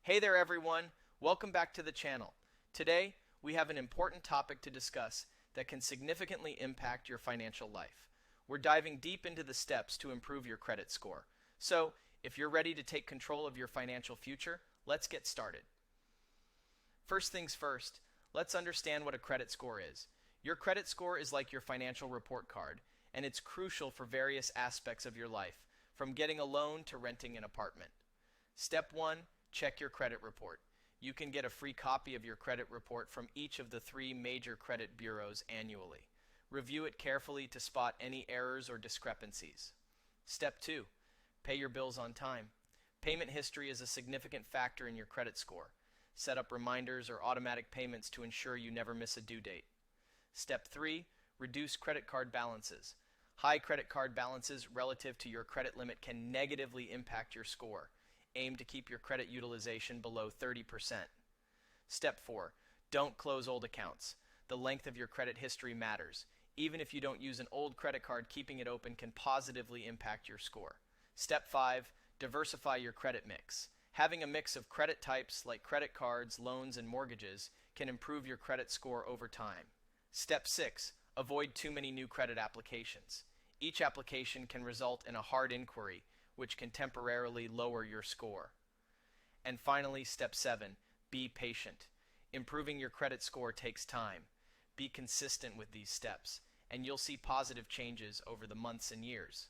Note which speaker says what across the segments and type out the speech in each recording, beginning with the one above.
Speaker 1: Hey there everyone, welcome back to the channel. Today, we have an important topic to discuss that can significantly impact your financial life. We're diving deep into the steps to improve your credit score. So, if you're ready to take control of your financial future, let's get started. First things first, let's understand what a credit score is. Your credit score is like your financial report card, and it's crucial for various aspects of your life, from getting a loan to renting an apartment. Step 1. Check your credit report. You can get a free copy of your credit report from each of the 3 major credit bureaus annually. Review it carefully to spot any errors or discrepancies. Step 2. Pay your bills on time. Payment history is a significant factor in your credit score. Set up reminders or automatic payments to ensure you never miss a due date. Step 3. Reduce credit card balances. High credit card balances relative to your credit limit can negatively impact your score. Aim to keep your credit utilization below 30%. Step 4. Don't close old accounts. The length of your credit history matters. Even if you don't use an old credit card, keeping it open can positively impact your score. Step 5. Diversify your credit mix. Having a mix of credit types like credit cards, loans, and mortgages can improve your credit score over time. Step 6. Avoid too many new credit applications. Each application can result in a hard inquiry, which can temporarily lower your score. And finally, step 7, be patient. Improving your credit score takes time. Be consistent with these steps, and you'll see positive changes over the months and years.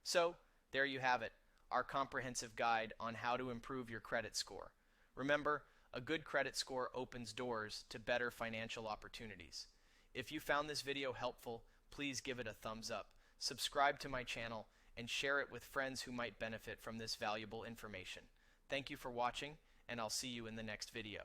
Speaker 1: So, there you have it, our comprehensive guide on how to improve your credit score. Remember, a good credit score opens doors to better financial opportunities. If you found this video helpful, please give it a thumbs up, subscribe to my channel, and share it with friends who might benefit from this valuable information. Thank you for watching, and I'll see you in the next video.